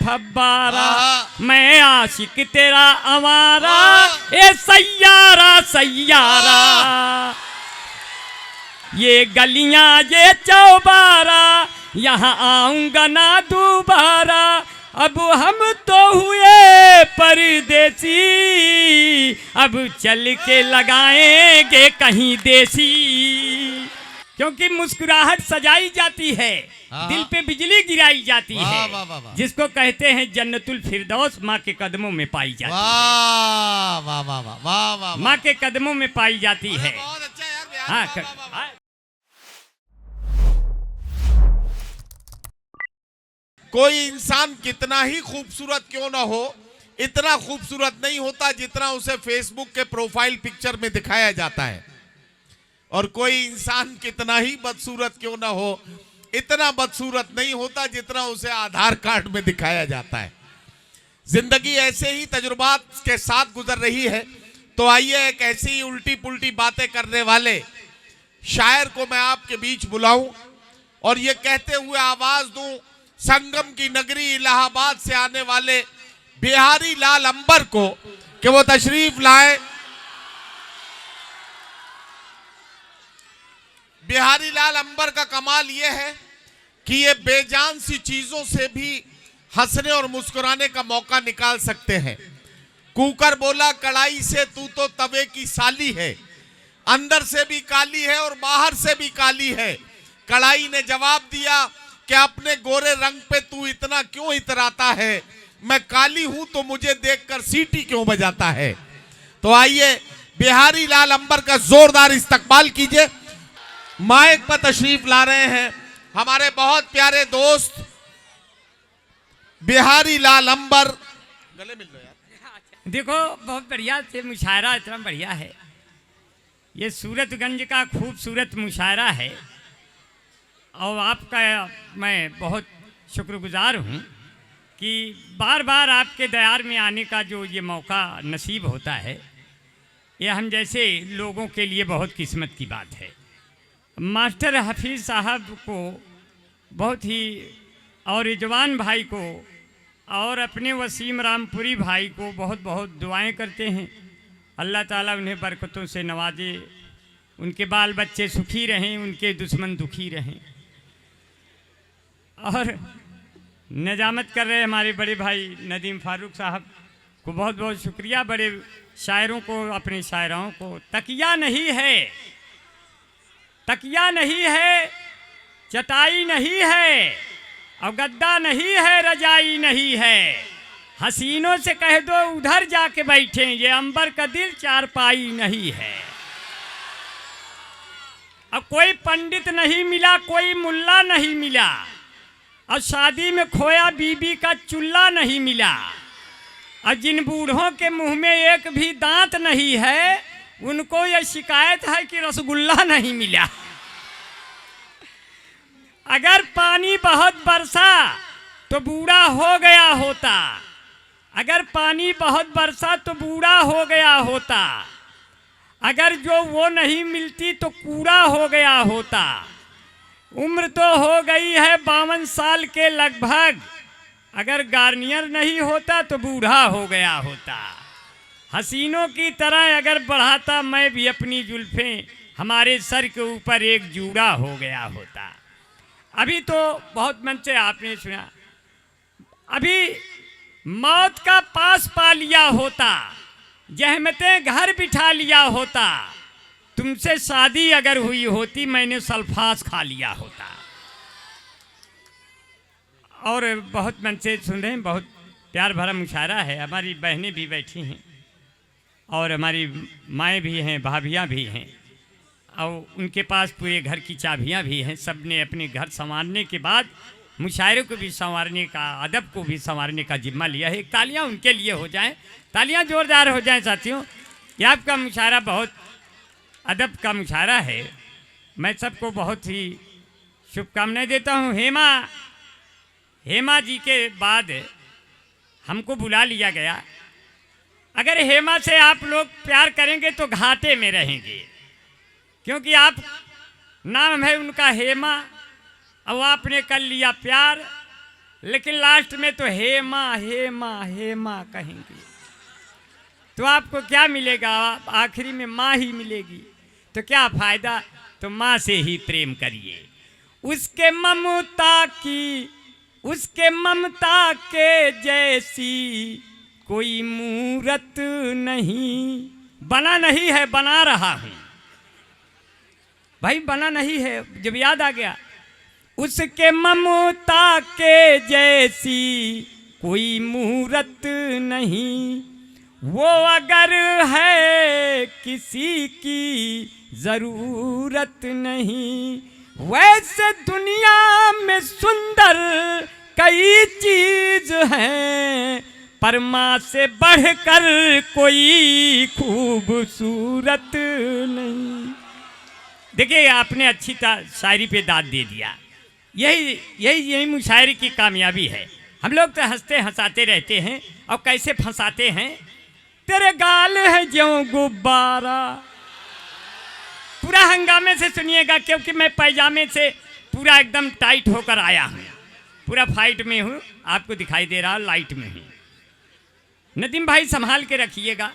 फब्बारा, मैं आशिक तेरा आवारा, ए सैयारा सैयारा। ये गलियां ये चौबारा, यहाँ आऊंगा ना दोबारा, अब हम तो हुए परदेसी, अब चल के लगाएंगे कहीं देसी। क्योंकि मुस्कुराहट सजाई जाती है, दिल पे बिजली गिराई जाती है, जिसको कहते हैं जन्नतुल फिरदौस माँ के कदमों में पाई जाती है। माँ के कदमों में पाई जाती है। हाँ, कोई इंसान कितना ही खूबसूरत क्यों ना हो, इतना खूबसूरत नहीं होता जितना उसे फेसबुक के प्रोफाइल पिक्चर में दिखाया जाता है। और कोई इंसान कितना ही बदसूरत क्यों ना हो, इतना बदसूरत नहीं होता जितना उसे आधार कार्ड में दिखाया जाता है। जिंदगी ऐसे ही तजुर्बात के साथ गुजर रही है। तो आइए एक ऐसी ही उल्टी पुल्टी बातें करने वाले शायर को मैं आपके बीच बुलाऊं और ये कहते हुए आवाज दूं संगम की नगरी इलाहाबाद से आने वाले बिहारी लाल अंबर को कि वो तशरीफ लाए। बिहारी लाल अंबर का कमाल ये है कि ये बेजान सी चीजों से भी हंसने और मुस्कुराने का मौका निकाल सकते हैं। कुकर बोला कढ़ाई से तू तो तवे की साली है, अंदर से भी काली है और बाहर से भी काली है। कढ़ाई ने जवाब दिया कि अपने गोरे रंग पे तू इतना क्यों इतराता है, मैं काली हूं तो मुझे देखकर सीटी क्यों बजाता है। तो आइए बिहारी लाल अंबर का जोरदार इस्तकबाल कीजिए। माइक पर तशरीफ ला रहे हैं हमारे बहुत प्यारे दोस्त बिहारी लाल अंबर। गले मिल लो यार। देखो बहुत बढ़िया से मुशायरा, इतना बढ़िया है। ये सूरतगंज का खूबसूरत मुशायरा है और आपका मैं बहुत शुक्रगुजार हूँ कि बार बार आपके दयार में आने का जो ये मौका नसीब होता है, ये हम जैसे लोगों के लिए बहुत किस्मत की बात है। मास्टर हफीज़ साहब को बहुत ही, और रिजवान भाई को और अपने वसीम रामपुरी भाई को बहुत बहुत दुआएं करते हैं। अल्लाह ताला उन्हें बरकतों से नवाजे, उनके बाल बच्चे सुखी रहें, उनके दुश्मन दुखी रहें। और निजामत कर रहे हमारे बड़े भाई नदीम फारूक साहब को बहुत बहुत शुक्रिया। बड़े शायरों को, अपने शायराओं को, तकिया नहीं है, तकिया नहीं है, चटाई नहीं है, और गद्दा नहीं है, रजाई नहीं है। हसीनों से कह दो उधर जाके बैठे, ये अंबर का दिल चारपाई नहीं है। अब कोई पंडित नहीं मिला, कोई मुल्ला नहीं मिला, और शादी में खोया बीबी का चूल्हा नहीं मिला, और जिन बूढ़ों के मुंह में एक भी दांत नहीं है, उनको यह शिकायत है कि रसगुल्ला नहीं मिला। अगर पानी बहुत बरसा तो बूढ़ा हो गया होता, अगर पानी बहुत बरसा तो बूढ़ा हो गया होता, अगर जो वो नहीं मिलती तो कूड़ा हो गया होता। उम्र तो हो गई है 52 साल के लगभग, अगर गार्नियर नहीं होता तो बूढ़ा हो गया होता। हसीनों की तरह अगर बढ़ाता मैं भी अपनी जुल्फें, हमारे सर के ऊपर एक जूड़ा हो गया होता। अभी तो बहुत मन से आपने सुना, अभी मौत का पास पा लिया होता, जहमतें घर बिठा लिया होता, तुमसे शादी अगर हुई होती मैंने सल्फास खा लिया होता। और बहुत मन से सुन रहे हैं, बहुत प्यार भरा मुशायरा है। हमारी बहनें भी बैठी हैं और हमारी माएँ भी हैं, भाभियाँ भी हैं, और उनके पास पूरे घर की चाबियाँ भी हैं। सब ने अपने घर संवारने के बाद मुशायरे को भी संवारने का, अदब को भी संवारने का जिम्मा लिया है। तालियां उनके लिए हो जाएं, तालियां जोरदार हो जाएं साथियों। ये आपका मुशायरा बहुत अदब का मुशायरा है। मैं सबको बहुत ही शुभकामनाएं देता हूँ। हेमा जी के बाद हमको बुला लिया गया। अगर हेमा से आप लोग प्यार करेंगे तो घाटे में रहेंगे, क्योंकि आप नाम है उनका हेमा, और आपने कर लिया प्यार लेकिन लास्ट में तो हे माँ हे माँ हे माँ कहेंगे, तो आपको क्या मिलेगा? आखिरी में माँ ही मिलेगी, तो क्या फायदा? तो माँ से ही प्रेम करिए। उसके ममता के जैसी कोई मूरत नहीं। बना नहीं है, बना रहा हूं भाई, बना नहीं है, जब याद आ गया। उसके ममता के जैसी कोई मूरत नहीं, वो अगर है किसी की जरूरत नहीं। वैसे दुनिया में सुंदर कई चीज हैं, पर माँ से बढ़कर कोई खूबसूरत नहीं। देखिए, आपने अच्छी शायरी पे दाद दे दिया। यही मुशायरे की कामयाबी है। हम लोग तो हंसते हंसाते रहते हैं, और कैसे फंसाते हैं। तेरे गाल है ज्यों गुब्बारा। पूरा हंगामे से सुनिएगा, क्योंकि मैं पैजामे से पूरा एकदम टाइट होकर आया हूँ, पूरा फाइट में हूँ, आपको दिखाई दे रहा लाइट में हूँ। नदीम भाई संभाल के रखिएगा,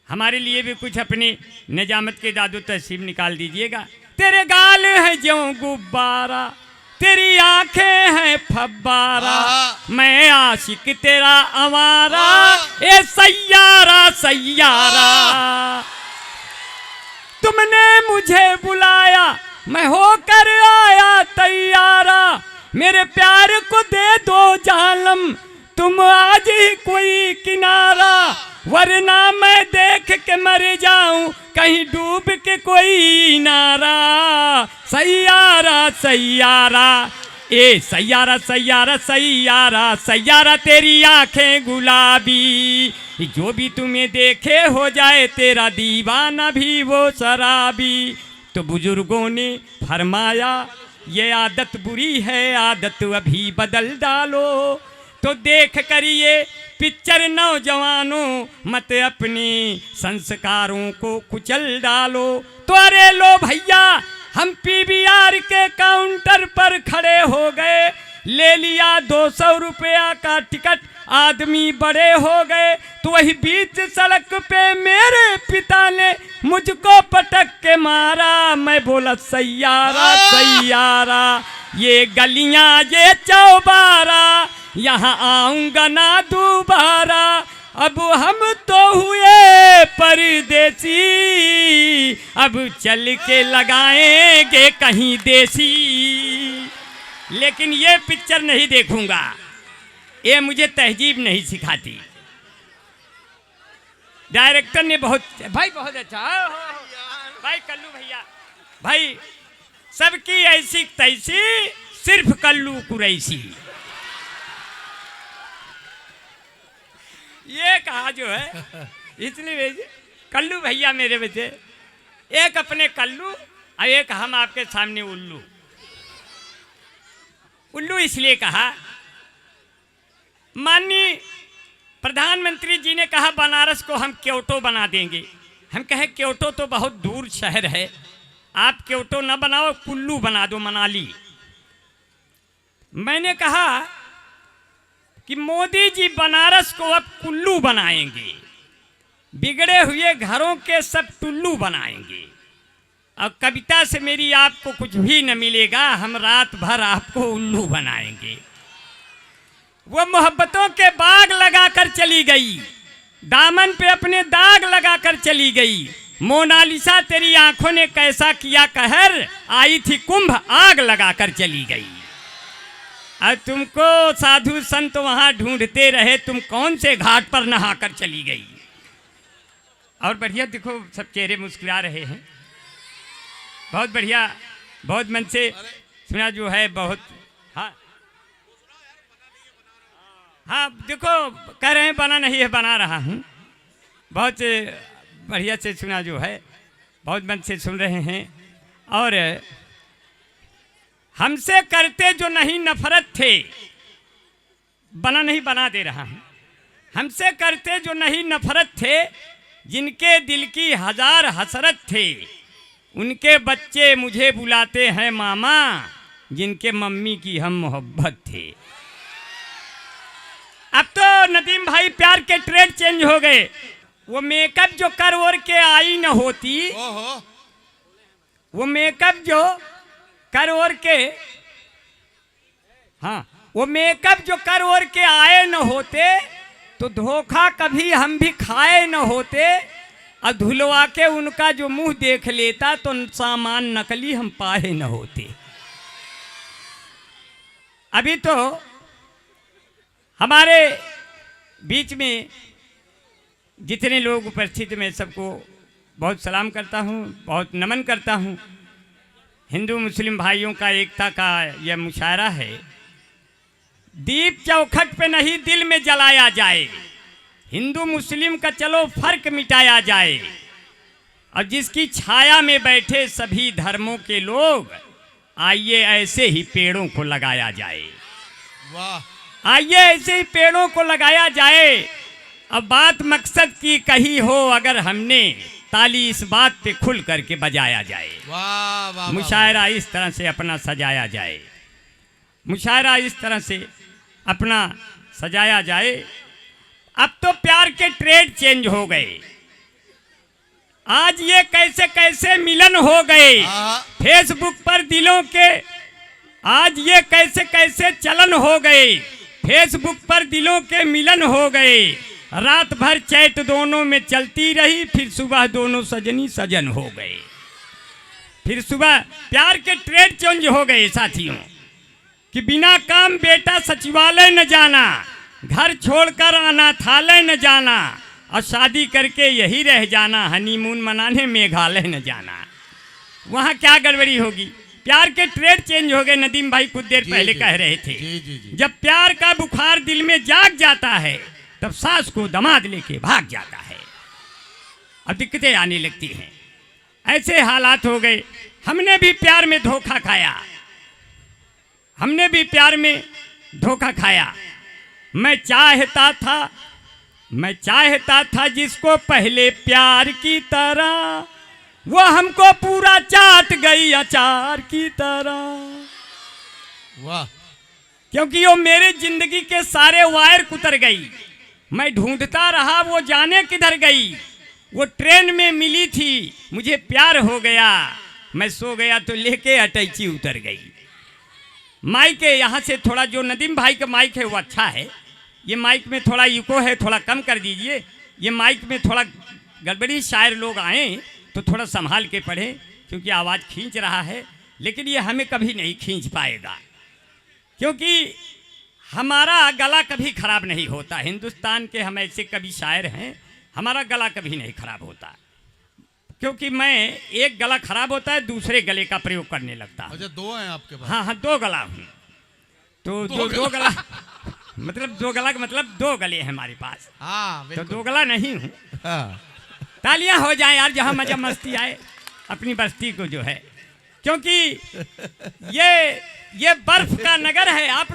हमारे लिए भी कुछ अपनी निजामत के दादो तहसीब निकाल दीजिएगा। तेरे गाल है ज्यों गुब्बारा, तेरी आंखें हैं फब्बारा, मैं आशिक तेरा आवारा, ए सैयारा सैयारा। तुमने मुझे बुलाया, मैं होकर आया तैयारा, मेरे प्यार को दे दो जालम, तुम आज ही कोई किनारा, वरना मैं देख के मर जाऊं कहीं डूब के कोई नारा। सैयारा सैयारा, ए सैयारा सैयारा सैयारा सैयारा, तेरी आंखें गुलाबी, जो भी तुम्हें देखे हो जाए तेरा दीवाना भी वो शराबी। तो बुजुर्गों ने फरमाया, ये आदत बुरी है, आदत अभी बदल डालो। तो देख करिए पिक्चर नौजवानों, मत अपने संस्कारों को कुचल डालो। तो अरे लो भैया, हम पीवीआर के काउंटर पर खड़े हो गए, ले लिया 200 रुपया का टिकट, आदमी बड़े हो गए। तो वही बीच सड़क पे मेरे पिता ने मुझको पटक के मारा। मैं बोला सैयारा सैयारा, ये गलियां ये चौबारा, यहाँ आऊंगा ना दोबारा। अब हम तो हुए परदेसी, अब चल के लगाएंगे कहीं देसी। लेकिन ये पिक्चर नहीं देखूंगा, ये मुझे तहजीब नहीं सिखाती। डायरेक्टर ने बहुत अच्छा भाई, कल्लू भैया भाई, सबकी ऐसी तैसी, सिर्फ कल्लू कुरैसी। ये कहा जो है, इसलिए कल्लू भैया मेरे बच्चे, एक अपने कल्लू और एक हम आपके सामने उल्लू। उल्लू इसलिए कहा, माननीय प्रधानमंत्री जी ने कहा बनारस को हम क्योटो बना देंगे। हम कहे क्योटो तो बहुत दूर शहर है, आप क्योटो न बनाओ, कुल्लू बना दो, मनाली। मैंने कहा कि मोदी जी बनारस को अब कुल्लू बनाएंगे, बिगड़े हुए घरों के सब टुल्लू बनाएंगे। और कविता से मेरी आपको कुछ भी न मिलेगा, हम रात भर आपको उल्लू बनाएंगे। वो मोहब्बतों के बाग लगाकर चली गई, दामन पे अपने दाग लगाकर चली गई। मोनालिसा तेरी आंखों ने कैसा किया कहर, आई थी कुंभ आग लगाकर चली गई। और तुमको साधु संत वहां ढूंढते रहे, तुम कौन से घाट पर नहाकर चली गई। और बढ़िया देखो, सब चेहरे मुस्कुरा रहे हैं, बहुत बढ़िया, बहुत मन से सुना जो है, बहुत। हाँ देखो, कह रहे हैं बना नहीं है, बना रहा हूँ। बहुत बढ़िया से सुना जो है, बहुत मन से सुन रहे हैं। और हमसे करते जो नहीं नफरत थे, बना नहीं बना दे रहा हूँ। हमसे करते जो नहीं नफरत थे, जिनके दिल की हजार हसरत थे, उनके बच्चे मुझे बुलाते हैं मामा, जिनके मम्मी की हम मोहब्बत थे। अब तो नदीम भाई प्यार के ट्रेड चेंज हो गए। वो मेकअप जो कर ओर के आई न होती, ओहो, वो मेकअप जो कर ओर के, हाँ, वो मेकअप जो कर ओर के आए न होते तो धोखा कभी हम भी खाए न होते, और धुलवा के उनका जो मुंह देख लेता तो सामान नकली हम पाए न होते। अभी तो हमारे बीच में जितने लोग उपस्थित, मैं सबको बहुत सलाम करता हूँ, बहुत नमन करता हूँ। हिंदू मुस्लिम भाइयों का एकता का यह मुशायरा है। दीप चौखट पे नहीं दिल में जलाया जाए, हिंदू मुस्लिम का चलो फर्क मिटाया जाए, और जिसकी छाया में बैठे सभी धर्मों के लोग, आइए ऐसे ही पेड़ों को लगाया जाए। वाह, आइए ऐसे ही पेड़ों को लगाया जाए। अब बात मकसद की कही हो अगर हमने, ताली इस बात पे खुल करके बजाया जाए। वाह, वाह, मुशायरा इस तरह से अपना सजाया जाए, मुशायरा इस तरह से अपना सजाया जाए। अब तो प्यार के ट्रेड चेंज हो गए। आज ये कैसे कैसे मिलन हो गए फेसबुक पर दिलों के, आज ये कैसे कैसे चलन हो गए फेसबुक पर दिलों के मिलन हो गए। रात भर चैट दोनों में चलती रही, फिर सुबह दोनों सजनी सजन हो गए। फिर सुबह प्यार के ट्रेड चेंज हो गए साथियों, कि बिना काम बेटा सचिवालय न जाना, घर छोड़कर अनाथालय न जाना, और शादी करके यही रह जाना, हनीमून मनाने मेघालय न जाना। वहाँ क्या गड़बड़ी होगी? प्यार के ट्रेड चेंज हो गए। नदीम भाई कुछ देर पहले कह रहे थे, जी। जब प्यार का बुखार दिल में जाग जाता है तब सास को दामाद लेके भाग जाता है, अब दिक्कतें आने लगती हैं। ऐसे हालात हो गए। हमने भी प्यार में धोखा खाया, हमने भी प्यार में धोखा खाया। मैं चाहता था जिसको पहले प्यार की तरह, वो हमको पूरा चाट गई अचार की तरह। वाह, क्योंकि वो मेरे जिंदगी के सारे वायर कुतर गई। मैं ढूंढता रहा वो जाने किधर गई। वो ट्रेन में मिली थी, मुझे प्यार हो गया। मैं सो गया तो लेके अटैची उतर गई। माइक है यहाँ से थोड़ा, जो नदीम भाई का माइक है वो अच्छा है। ये माइक में थोड़ा इको है, थोड़ा कम कर दीजिए। ये माइक में थोड़ा गड़बड़ी, शायर लोग आए तो थोड़ा संभाल के पढ़ें, क्योंकि आवाज़ खींच रहा है। लेकिन ये हमें कभी नहीं खींच पाएगा, क्योंकि हमारा गला कभी खराब नहीं होता। हिंदुस्तान के हम ऐसे कभी शायर हैं, हमारा गला कभी नहीं खराब होता, क्योंकि मैं एक गला खराब होता है दूसरे गले का प्रयोग करने लगता हूँ। अच्छा, दो हैं आपके पास? हाँ, दो गला हूँ। तो दो गला मतलब दो गला का मतलब दो गले हैं हमारे पास। हाँ, तो दो गला नहीं हूँ। हाँ। तालियां हो जाएं यार, जहाँ मजा मस्ती आए अपनी बस्ती को जो है, क्योंकि ये बर्फ का नगर है। आप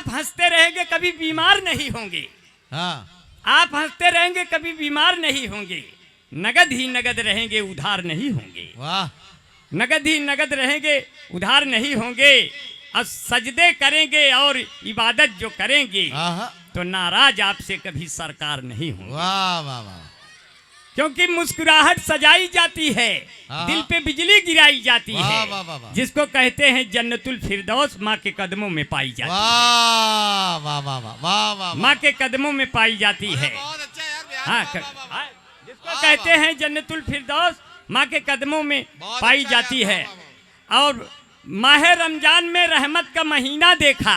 हंसते रहेंगे कभी बीमार नहीं होंगे। हाँ, आप हंसते रहेंगे कभी बीमार नहीं होंगे। नगद ही नगद रहेंगे, उधार नहीं होंगे। वाह, नगद ही नगद रहेंगे, उधार नहीं होंगे। और सजदे करेंगे और इबादत जो करेंगे तो नाराज आपसे कभी सरकार नहीं होंगे। वाह वाह वाह, क्योंकि मुस्कुराहट सजाई जाती है, दिल पे बिजली गिराई जाती है, वाह वाह वाह, जिसको कहते हैं जन्नतुल फिरदौस माँ के कदमों में पाई जाती है। वाह वाह वाह वाह वाह वाह, माँ के कदमों में पाई जाती है। बहुत अच्छा यार, हाँ, जिसको कहते हैं जन्नतुल फिरदौस माँ के कदमों में पाई जाती है। और माह रमजान में रहमत का महीना देखा,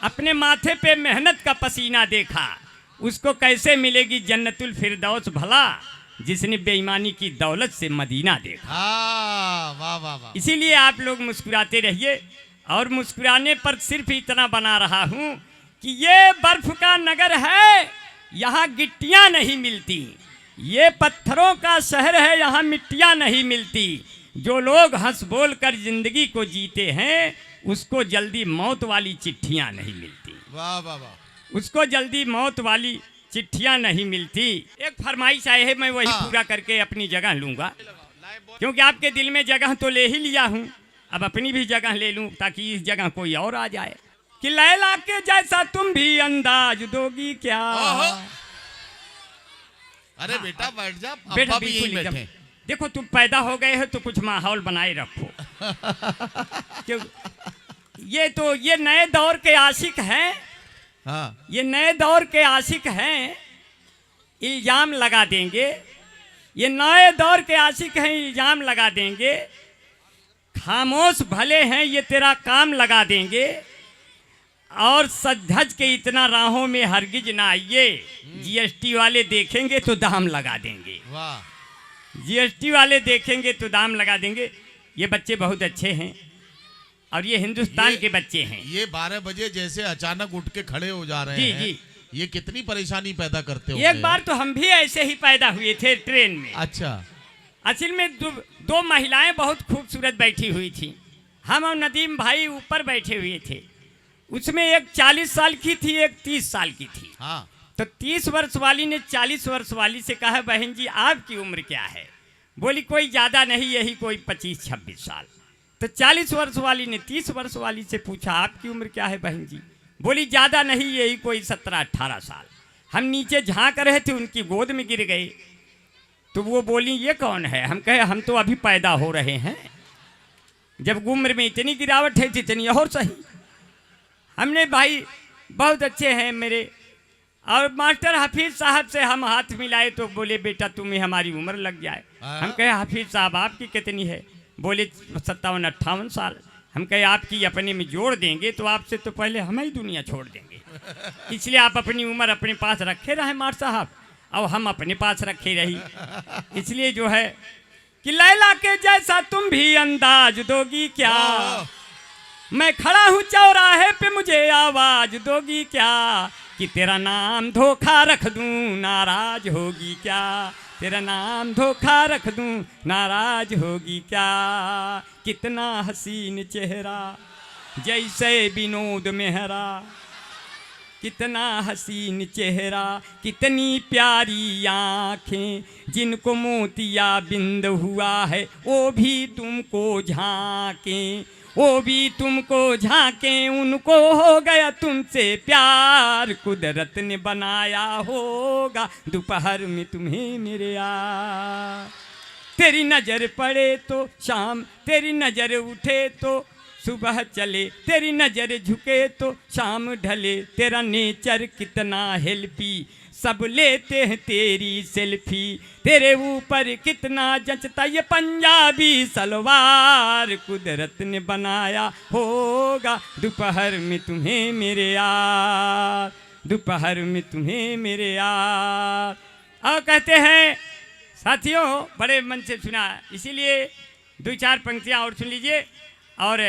अपने माथे पे मेहनत का पसीना देखा, उसको कैसे मिलेगी जन्नतुल फिरदौस भला, जिसने बेईमानी की दौलत से मदीना देखा। वाह वाह वाह। इसीलिए आप लोग मुस्कुराते रहिए। और मुस्कुराने पर सिर्फ इतना बना रहा हूँ कि ये बर्फ का नगर है, यहाँ गिट्टियाँ नहीं मिलती। ये पत्थरों का शहर है, यहाँ मिट्टियाँ नहीं मिलती। जो लोग हंस बोल कर जिंदगी को जीते हैं, उसको जल्दी मौत वाली चिट्ठियाँ नहीं मिलती। वाह वाह वाह, उसको जल्दी मौत वाली चिट्ठियाँ नहीं मिलती। एक फरमाइश आए है, मैं वही पूरा करके अपनी जगह लूँगा, क्योंकि आपके दिल में जगह तो ले ही लिया हूँ, अब अपनी भी जगह ले लूँ ताकि इस जगह कोई और आ जाए। कि लैला के जैसा तुम भी अंदाज दोगी क्या। ओहो। अरे बेटा बैठ जा, बेटा अब्बा भी बिल्कुल यहीं एकदम। बैठे। देखो तुम पैदा हो गए हो तो कुछ माहौल बनाए रखो। क्यों ये नए दौर के आशिक हैं। हाँ ये नए दौर के आशिक हैं, इल्जाम लगा देंगे। ये नए दौर के आशिक हैं, इल्जाम लगा देंगे। खामोश भले हैं, ये तेरा काम लगा देंगे। और सज के इतना राहों में हरगिज ना आइए, जीएसटी वाले देखेंगे तो दाम लगा देंगे। वाह। जीएसटी वाले देखेंगे तो दाम लगा देंगे। ये बच्चे बहुत अच्छे हैं और ये हिंदुस्तान के बच्चे हैं। ये 12 बजे जैसे अचानक उठ के खड़े हो जा रहे जी, हैं। जी। ये कितनी परेशानी पैदा करते हो। एक बार तो हम भी ऐसे ही पैदा हुए थे ट्रेन में। अच्छा। असल में दो महिलाएं बहुत खूबसूरत बैठी हुई थी। हम और नदीम भाई ऊपर बैठे हुए थे। उसमें एक 40 साल की थी, एक 30 साल की थी। हाँ। तो 30 वर्ष वाली ने 40 वर्ष वाली से कहा, बहन जी आपकी उम्र क्या है। बोली कोई ज़्यादा नहीं, यही कोई 25-26 साल। तो 40 वर्ष वाली ने 30 वर्ष वाली से पूछा, आपकी उम्र क्या है बहन जी। बोली ज़्यादा नहीं, यही कोई 17-18 साल। हम नीचे झांक रहे थे, उनकी गोद में गिर गए। तो वो बोली ये कौन है। हम कहे हम तो अभी पैदा हो रहे हैं। जब उम्र में इतनी गिरावट है इतनी और सही। हमने भाई बहुत अच्छे हैं मेरे। और मास्टर हफीज साहब से हम हाथ मिलाए तो बोले बेटा तुम्हें हमारी उम्र लग जाए। हम कहे हफीज साहब आपकी कितनी है। बोले 57-58 साल। हम कहे आपकी अपने में जोड़ देंगे तो आपसे तो पहले हम ही दुनिया छोड़ देंगे, इसलिए आप अपनी उम्र अपने पास रखे रहे मार साहब, और हम अपने पास रखे रही। इसलिए जो है कि लैला के जैसा तुम भी अंदाज दोगी क्या। मैं खड़ा हूँ चौराहे पे, मुझे आवाज दोगी क्या। कि तेरा नाम धोखा रख दूं, नाराज होगी क्या। तेरा नाम धोखा रख दूं, नाराज होगी क्या। कितना हसीन चेहरा जैसे विनोद मेहरा। कितना हसीन चेहरा, कितनी प्यारी आँखें, जिनको मोतिया बिंद हुआ है वो भी तुमको झांकें, वो भी तुमको झांकें। उनको हो गया तुमसे प्यार, कुदरत ने बनाया होगा दोपहर में तुम्हें मेरे यार। तेरी नज़र पड़े तो शाम, तेरी नज़र उठे तो सुबह चले, तेरी नज़र झुके तो शाम ढले। तेरा नेचर कितना हेल्पी, सब लेते हैं तेरी सेल्फी। तेरे ऊपर कितना जचता ये पंजाबी सलवार, कुदरत ने बनाया होगा दोपहर में तुम्हें मेरे यार, दोपहर में तुम्हें मेरे यार। और कहते हैं साथियों बड़े मन से सुना, इसीलिए 2-4 पंक्तियाँ और सुन लीजिए और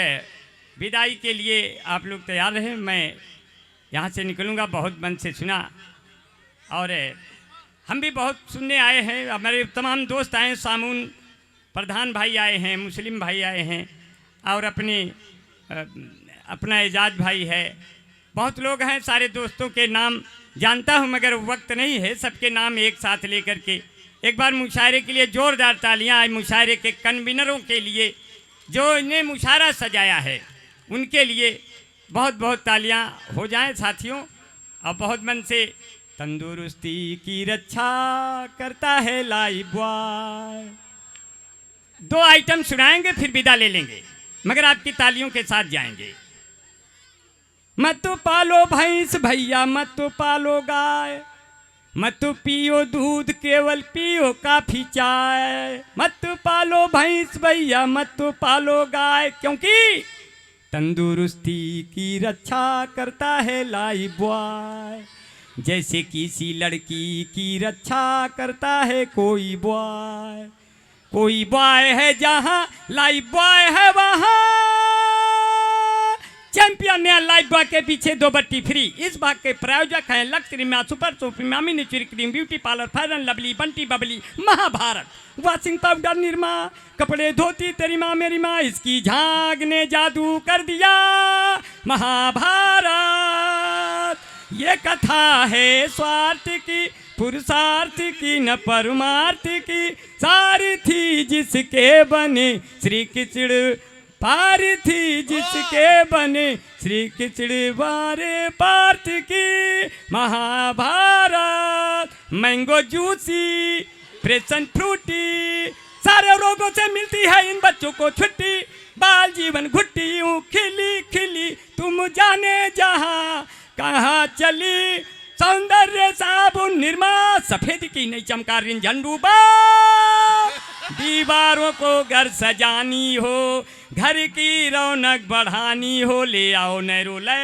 विदाई के लिए आप लोग तैयार रहें। मैं यहाँ से निकलूँगा। बहुत मन से सुना और हम भी बहुत सुनने आए हैं। हमारे तमाम दोस्त आए हैं, सामून प्रधान भाई आए हैं, मुस्लिम भाई आए हैं और अपना एजाज भाई है। बहुत लोग हैं, सारे दोस्तों के नाम जानता हूँ मगर वक्त नहीं है सबके नाम एक साथ लेकर के। एक बार मुशायरे के लिए जोरदार तालियां मुशायरे के कन्वीनरों के लिए जो इन्हें मुशायरा सजाया है, उनके लिए बहुत बहुत तालियां हो जाएं साथियों। और बहुत मन से तंदुरुस्ती की रक्षा करता है लाइफ बॉय। 2 आइटम सुनाएंगे फिर विदा ले लेंगे मगर आपकी तालियों के साथ जाएंगे। मत पालो भैंस भैया, मत पालो गाय, मत पियो दूध केवल पियो काफी चाय। मत पालो भैंस भैया, मत पालो गाय, क्योंकि तंदुरुस्ती की रक्षा करता है लाइफ बॉय। जैसे किसी लड़की की रक्षा करता है कोई बॉय। कोई बॉय है जहाँ लाइफ बॉय है वहाँ। चैंपियन नया लाइफ बॉय के पीछे 2 बट्टी फ्री। इस भाग के प्रायोजक हैं लक्ष्य रिमा, सुपर सोफी, मामी natural cream, beauty parlour, fair and lovely, Bunty Babli, Mahabharat, washing powder Nirma, कपड़े धोती तेरी माँ मेरी माँ, इसकी झाग ने जादू कर दिया महाभारत। ये कथा है स्वार्थ की, पुरुषार्थ की, न परमार्थ की, सारी थी जिसके बने श्री कृष्ण पार थी जिसके बने श्री खिचड़ी वारे पार्थ की महाभारत। मैंगो जूसी प्रेशन फ्रूटी, सारे रोगों से मिलती है इन बच्चों को छुट्टी। बाल जीवन घुट्टी यूं खिली खिली, तुम जाने जहां कहाँ चली। सौंदर्य साबुन निरमा, सफेद की नहीं चमका रिंझन डूबा। दीवारों को घर सजानी हो, घर की रौनक बढ़ानी हो, ले आओ नैरोले।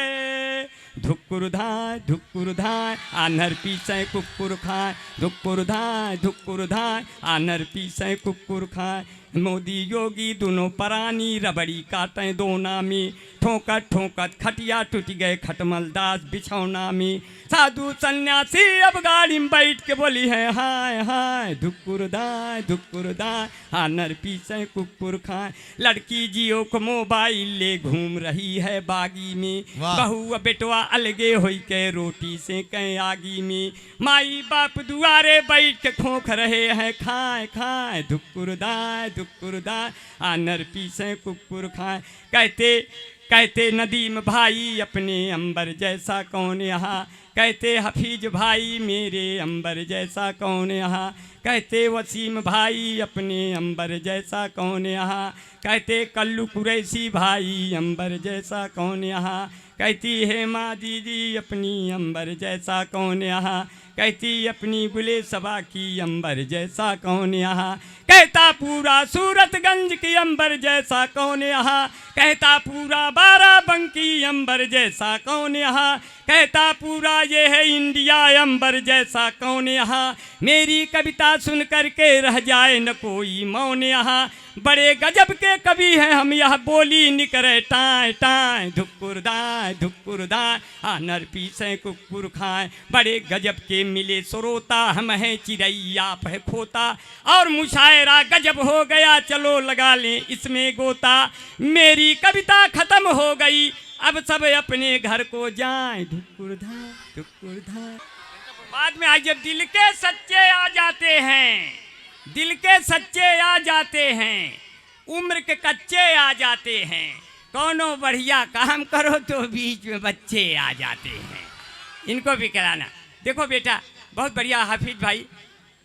धुक्कुर धाय आनर पीसे कुक्कुर खाए। धुक्कुर धाय आनर पीसे कुक्कुर खाए। मोदी योगी दोनों परानी, रबड़ी काटें दोना में। ठोकत ठोकत खटिया टूट गए खटमल दास बिछौना में। साधु सन्यासी अब गाड़ी में बैठ के बोली है हाय हाय। धुक्कुर धाय आनर पीसे कुक्कुर खाए। लड़की जियो को मोबाइल ले घूम रही है बागी में। बहू बेटवा अलगे होई के रोटी से कहीं आगी में। माई बाप दुआरे बैठ के खोख रहे हैं खाए खाए। धुक्कुर धाय आनर पीसे कुक्कुर खाए। कहते नदीम भाई अपने अंबर जैसा कौन यहाँ। कहते हफीज भाई मेरे अंबर जैसा कौन यहाँ। कहते वसीम भाई अपने अंबर जैसा कौन यहाँ। कहते कल्लू कुरैशी भाई अंबर जैसा कौन यहाँ। कहती है माँ दीदी अपनी अंबर जैसा कौन यहाँ। कहती अपनी गुले सबा की अंबर जैसा कौन यहाँ। कहता पूरा सूरतगंज की अंबर जैसा कौन यहाँ। कहता पूरा बाराबंकी अंबर जैसा कौन यहाँ। कहता पूरा ये है इंडिया अंबर जैसा कौन यहाँ। मेरी कविता सुन करके रह जाए न कोई मौन यहाँ। बड़े गजब के कवि हैं हम, यह बोली निकरे टाय टाय। धुक्कुर दाय आनर पीसे कुक्कुर खाए। बड़े गजब के मिले श्रोता, हम हैं चिड़ैया है खोता। और मुशायरा गजब हो गया, चलो लगा लें इसमें गोता। मेरी कविता खत्म हो गई, अब सब अपने घर को जाएं। धुक्कुर धाय। बाद में आज जब दिल के सच्चे आ जाते हैं, दिल के सच्चे आ जाते हैं, उम्र के कच्चे आ जाते हैं। कौनो बढ़िया काम करो तो बीच में बच्चे आ जाते हैं। इनको भी कराना। देखो बेटा बहुत बढ़िया हाफिज भाई,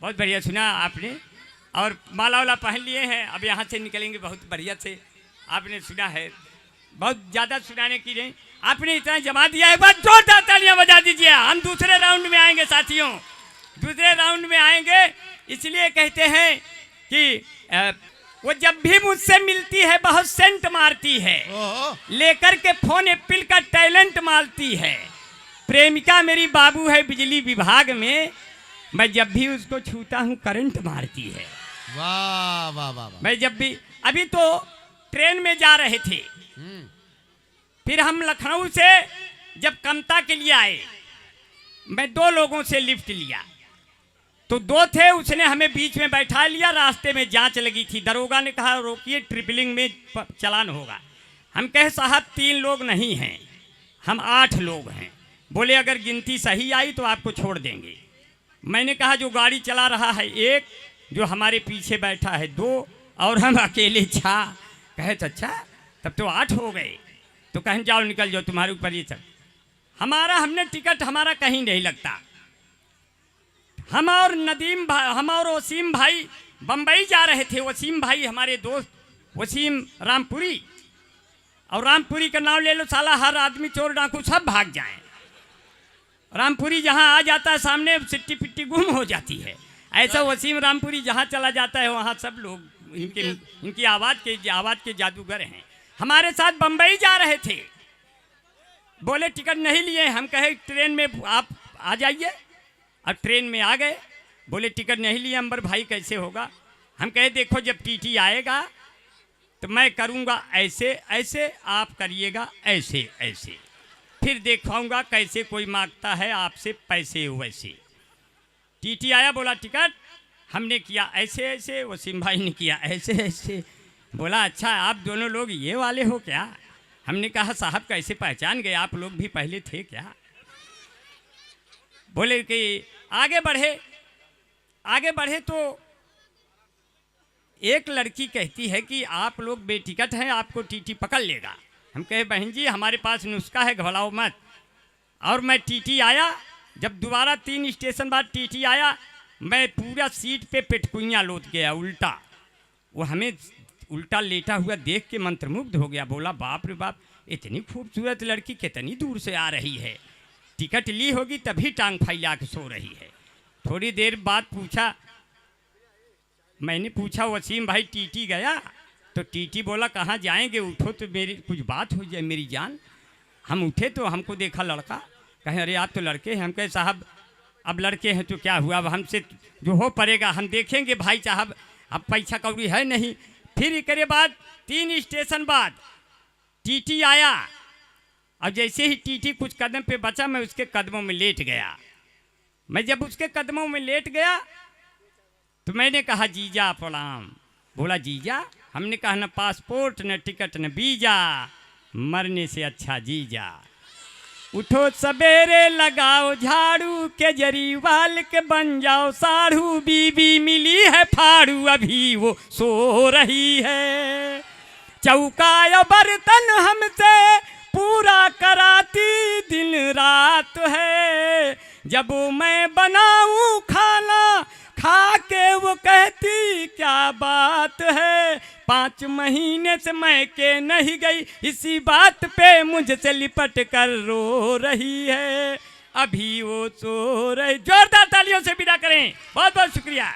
बहुत बढ़िया सुना आपने। और माला वाला पहन लिए हैं, अब यहाँ से निकलेंगे बहुत बढ़िया से। आपने सुना है, बहुत ज़्यादा सुनाने की नहीं, आपने इतना जमा दिया है। बस जोरदार तालियां बजा दीजिए। हम दूसरे राउंड में आएंगे साथियों, दूसरे राउंड में आएंगे। इसलिए कहते हैं कि वो जब भी मुझसे मिलती है बहुत सेंट मारती है, लेकर के फोन एप्पल का टैलेंट मारती है। प्रेमिका मेरी बाबू है बिजली विभाग में, मैं जब भी उसको छूता हूँ करंट मारती है। वाह वाह वाह। मैं जब भी, अभी तो ट्रेन में जा रहे थे, फिर हम लखनऊ से जब कमता के लिए आए, मैं 2 लोगों से लिफ्ट लिया, तो 2 थे, उसने हमें बीच में बैठा लिया। रास्ते में जांच लगी थी, दरोगा ने कहा रोकिए ट्रिपलिंग में चालान होगा। हम कहे साहब 3 लोग नहीं हैं, हम 8 लोग हैं। बोले अगर गिनती सही आई तो आपको छोड़ देंगे। मैंने कहा जो गाड़ी चला रहा है 1, जो हमारे पीछे बैठा है 2, और हम अकेले 6। कहे अच्छा तब तो 8 हो गए। तो कहें जाओ निकल जाओ, तुम्हारे ऊपर ये सब। हमने टिकट हमारा कहीं नहीं लगता। हम और नदीम भाई, हम और वसीम भाई बम्बई जा रहे थे। वसीम भाई हमारे दोस्त वसीम रामपुरी, और रामपुरी का नाम ले लो साला हर आदमी चोर डाकू सब भाग जाएं। रामपुरी जहां आ जाता है सामने सिट्टी पिट्टी गुम हो जाती है। ऐसा वसीम रामपुरी जहां चला जाता है वहां सब लोग इनकी आवाज़ के जादूगर हैं। हमारे साथ बम्बई जा रहे थे, बोले टिकट नहीं लिए। हम कहे ट्रेन में आप आ जाइए, अब ट्रेन में आ गए। बोले टिकट नहीं लिए अंबर भाई कैसे होगा। हम कहे देखो जब टीटी आएगा तो मैं करूँगा ऐसे ऐसे, आप करिएगा ऐसे ऐसे, फिर दिखाऊंगा कैसे कोई मांगता है आपसे पैसे वैसे। टीटी आया, बोला टिकट, हमने किया ऐसे ऐसे, वसीम भाई ने किया ऐसे ऐसे। बोला अच्छा आप दोनों लोग ये वाले हो क्या। हमने कहा साहब कैसे पहचान गए, आप लोग भी पहले थे क्या। बोले कि आगे बढ़े तो एक लड़की कहती है कि आप लोग बेटिकट हैं, आपको टीटी पकड़ लेगा। हम कहे बहन जी हमारे पास नुस्खा है, घबराओ मत। और मैं टीटी आया, जब दोबारा 3 स्टेशन बाद टीटी आया, मैं पूरा सीट पे पिटकुइयाँ लोट गया उल्टा। वो हमें उल्टा लेटा हुआ देख के मंत्रमुग्ध हो गया, बोला बाप रे बाप, इतनी खूबसूरत लड़की कितनी दूर से आ रही है, टिकट ली होगी तभी टांग फैला के सो रही है। थोड़ी देर बाद मैंने पूछा वसीम भाई टीटी गया? तो टीटी बोला कहाँ जाएंगे, उठो तो मेरी कुछ बात हो जाए मेरी जान। हम उठे तो हमको देखा लड़का, कहे अरे आप तो लड़के हैं। हम कहे साहब अब लड़के हैं तो क्या हुआ, अब हमसे जो हो पड़ेगा हम देखेंगे भाई साहब, अब पैसा कौड़ी है नहीं। फिर इसके बाद 3 स्टेशन बाद टीटी आया, और जैसे ही टीटी कुछ कदम पे बचा मैं उसके कदमों में लेट गया। मैं जब उसके कदमों में लेट गया तो मैंने कहा जीजा प्रणाम। बोला जीजा? हमने कहा न पासपोर्ट न टिकट न वीजा, मरने से अच्छा जीजा। उठो सवेरे लगाओ झाड़ू, केजरीवाल के बन जाओ साढ़ू, बीबी मिली है फाड़ू अभी वो सो रही है। चौका बर्तन हमसे पूरा कराती दिन रात है, जब मैं बनाऊं खाना खा के वो कहती क्या बात है। 5 महीने से मैं के नहीं गई, इसी बात पे मुझसे लिपट कर रो रही है, अभी वो सो रही। जोरदार तालियों से विदा करें, बहुत बहुत शुक्रिया।